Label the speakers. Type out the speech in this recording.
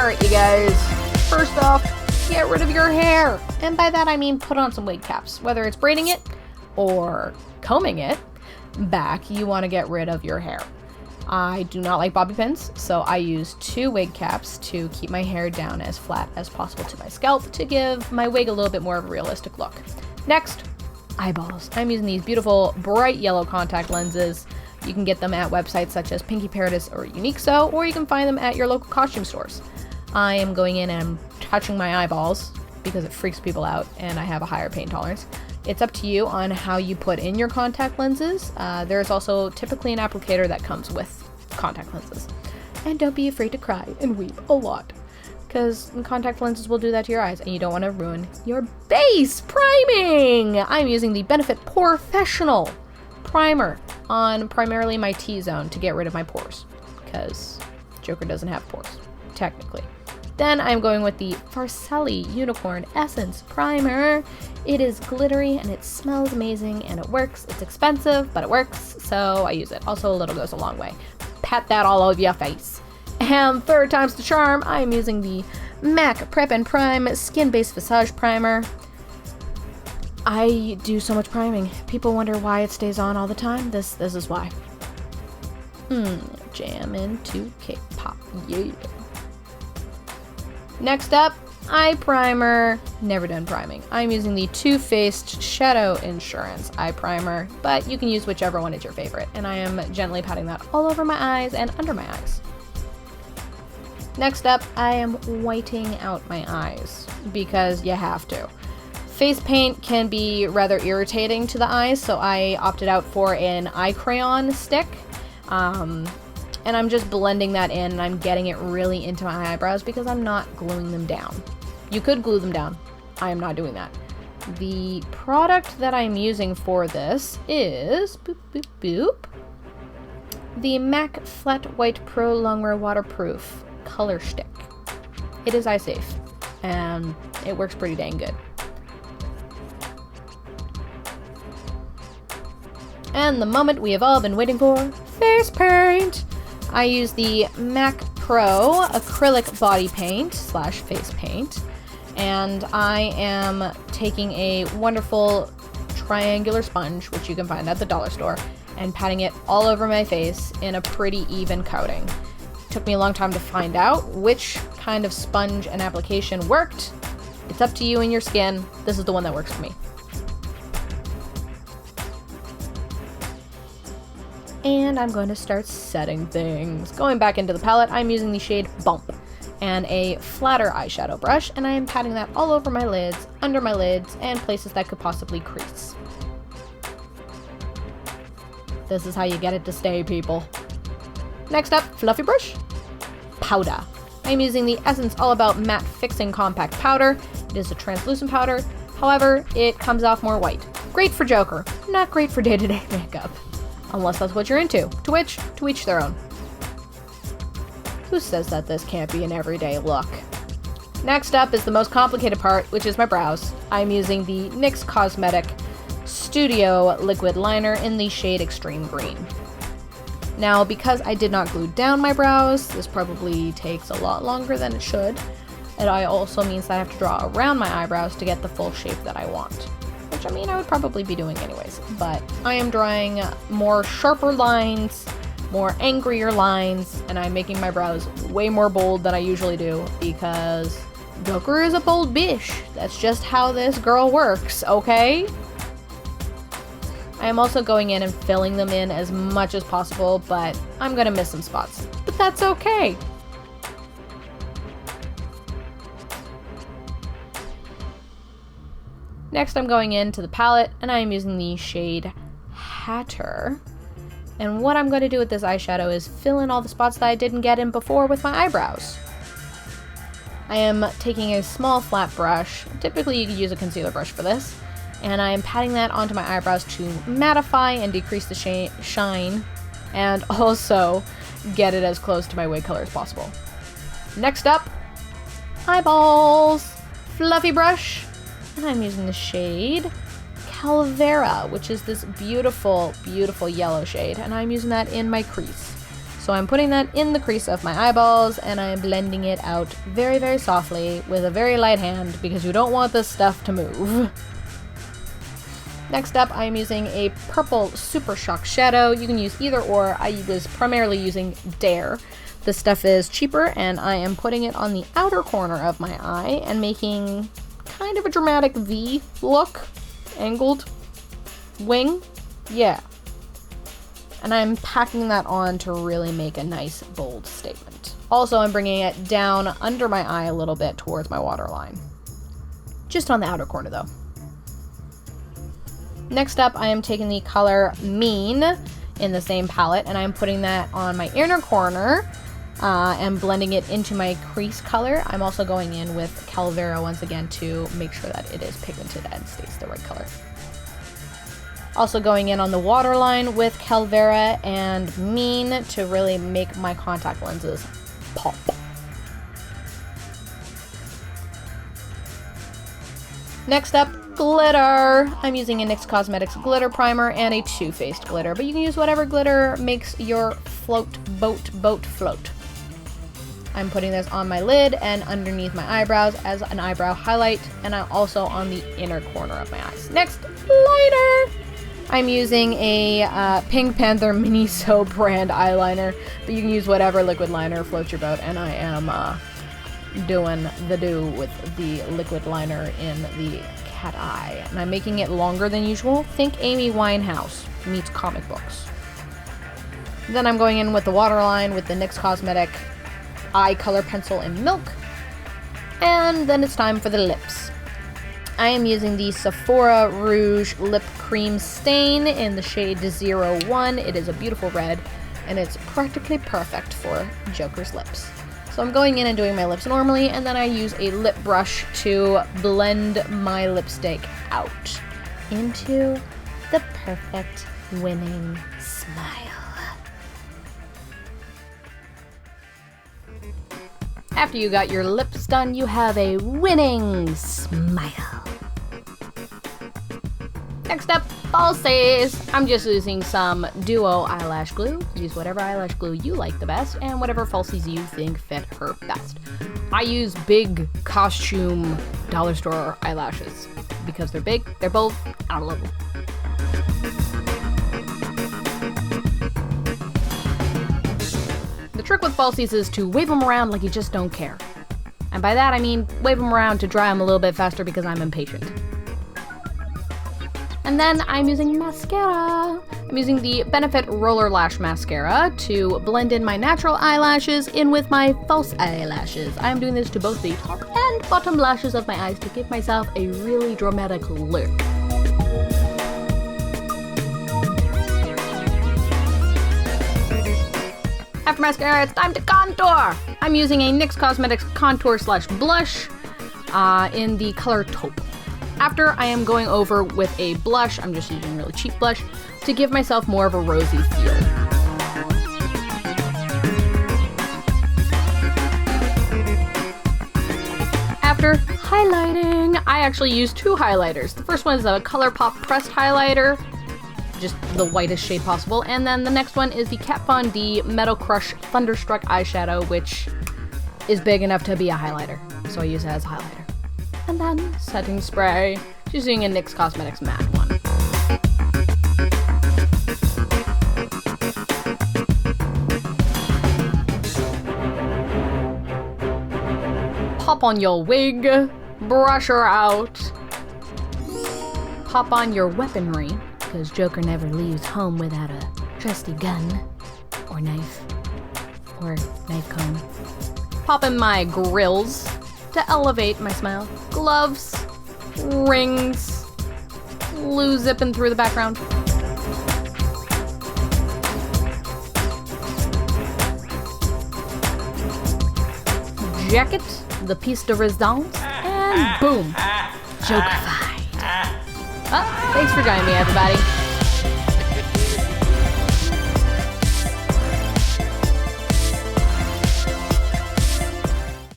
Speaker 1: Alright, you guys. First off, get rid of your hair. And by that I mean put on some wig caps. Whether it's braiding it or combing it back, you want to get rid of your hair. I do not like bobby pins, so I use 2 wig caps to keep my hair down as flat as possible to my scalp to give my wig a little bit more of a realistic look. Next, eyeballs. I'm using these beautiful bright yellow contact lenses. You can get them at websites such as Pinky Paradise or Uniqso, or you can find them at your local costume stores. I am going in and I'm touching my eyeballs because it freaks people out and I have a higher pain tolerance. It's up to you on how you put in your contact lenses. There's also typically an applicator that comes with contact lenses. And don't be afraid to cry and weep a lot, because contact lenses will do that to your eyes and you don't want to ruin your base priming. I'm using the Benefit Professional primer on primarily my T-zone to get rid of my pores, because Joker doesn't have pores, technically. Then I'm going with the Farcelli Unicorn Essence Primer. It is glittery and it smells amazing and it works. It's expensive, but it works, so I use it. Also, a little goes a long way. Pat that all over your face. And third time's the charm, I'm using the MAC Prep and Prime Skin-Based Visage Primer. I do so much priming. People wonder why it stays on all the time. This is why. Jam into K-pop, yeah. Next up, eye primer. Never done priming. I'm using the Too Faced Shadow Insurance eye primer, but you can use whichever one is your favorite. And I am gently patting that all over my eyes and under my eyes. Next up, I am whiting out my eyes because you have to. Face paint can be rather irritating to the eyes, so I opted out for an eye crayon stick. And I'm just blending that in and I'm getting it really into my eyebrows because I'm not gluing them down. You could glue them down. I am not doing that. The product that I'm using for this is the MAC Flat White Pro Longwear Waterproof Color Stick. It is eye safe and it works pretty dang good. And the moment we have all been waiting for, face paint. I use the MAC Pro acrylic body paint / face paint, and I am taking a wonderful triangular sponge, which you can find at the dollar store, and patting it all over my face in a pretty even coating. It took me a long time to find out which kind of sponge and application worked. It's up to you and your skin. This is the one that works for me. And I'm going to start setting things. Going back into the palette, I'm using the shade Bump and a flatter eyeshadow brush, and I am patting that all over my lids, under my lids, and places that could possibly crease. This is how you get it to stay, people. Next up, fluffy brush, powder. I'm using the Essence All About Matte Fixing Compact Powder. It is a translucent powder, however, it comes off more white. Great for Joker, not great for day-to-day makeup. Unless that's what you're into, to which, to each their own. Who says that this can't be an everyday look? Next up is the most complicated part, which is my brows. I'm using the NYX Cosmetic Studio Liquid Liner in the shade Extreme Green. Now, because I did not glue down my brows, this probably takes a lot longer than it should. It also means that I have to draw around my eyebrows to get the full shape that I want. Which, I mean, I would probably be doing anyways, but I am drawing more sharper lines, more angrier lines, and I'm making my brows way more bold than I usually do because Joker is a bold bitch. That's just how this girl works, okay? I am also going in and filling them in as much as possible, but I'm gonna miss some spots, but that's okay. Next, I'm going into the palette, and I am using the shade Hatter. And what I'm going to do with this eyeshadow is fill in all the spots that I didn't get in before with my eyebrows. I am taking a small flat brush. Typically, you could use a concealer brush for this. And I am patting that onto my eyebrows to mattify and decrease the shine, and also get it as close to my wig color as possible. Next up, eyeballs. Fluffy brush. And I'm using the shade Calvera, which is this beautiful, beautiful yellow shade, and I'm using that in my crease. So I'm putting that in the crease of my eyeballs and I'm blending it out very, very softly with a very light hand because you don't want this stuff to move. Next up, I'm using a purple Super Shock shadow. You can use either or. I was primarily using Dare. This stuff is cheaper and I am putting it on the outer corner of my eye and making kind of a dramatic V look. Angled wing. Yeah. And I'm packing that on to really make a nice, bold statement. Also, I'm bringing it down under my eye a little bit towards my waterline. Just on the outer corner, though. Next up, I am taking the color Mean in the same palette, and I'm putting that on my inner corner and blending it into my crease color. I'm also going in with Calvera once again to make sure that it is pigmented and stays the right color. Also going in on the waterline with Calvera and Mean to really make my contact lenses pop. Next up, glitter. I'm using a NYX Cosmetics glitter primer and a Too Faced glitter, but you can use whatever glitter makes your boat float. I'm putting this on my lid and underneath my eyebrows as an eyebrow highlight, and I'm also on the inner corner of my eyes. Next, liner. I'm using a Pink Panther Miniso brand eyeliner, but you can use whatever liquid liner floats your boat, and I am doing the do with the liquid liner in the cat eye. And I'm making it longer than usual. Think Amy Winehouse meets comic books. Then I'm going in with the waterline with the NYX Cosmetic eye color pencil in Milk. And then it's time for the lips. I am using the Sephora Rouge Lip Cream Stain in the shade 01. It is a beautiful red, and it's practically perfect for Joker's lips. So I'm going in and doing my lips normally, and then I use a lip brush to blend my lipstick out into the perfect winning smile. After you got your lips done, you have a winning smile. Next up, falsies. I'm just using some Duo eyelash glue. Use whatever eyelash glue you like the best and whatever falsies you think fit her best. I use big costume dollar store eyelashes because they're big, they're bold, and I love them. The trick with falsies is to wave them around like you just don't care. And by that I mean wave them around to dry them a little bit faster because I'm impatient. And then I'm using mascara. I'm using the Benefit Roller Lash Mascara to blend in my natural eyelashes in with my false eyelashes. I'm doing this to both the top and bottom lashes of my eyes to give myself a really dramatic look. After mascara, it's time to contour. I'm using a NYX Cosmetics contour slash blush in the color Taupe. After, I am going over with a blush, I'm just using a really cheap blush, to give myself more of a rosy feel. After highlighting, I actually use two highlighters. The first one is a ColourPop pressed highlighter, just the whitest shade possible, and then the next one is the Kat Von D Metal Crush Thunderstruck eyeshadow, which is big enough to be a highlighter, so I use it as a highlighter. And then setting spray, just using a NYX Cosmetics matte one. Pop on your wig, brush her out, pop on your weaponry, because Joker never leaves home without a trusty gun, or knife comb. Pop in my grills to elevate my smile. Gloves, rings, blue zipping through the background. Jacket, the piece de resistance, and boom, Joker-fied. Thanks for joining me, everybody.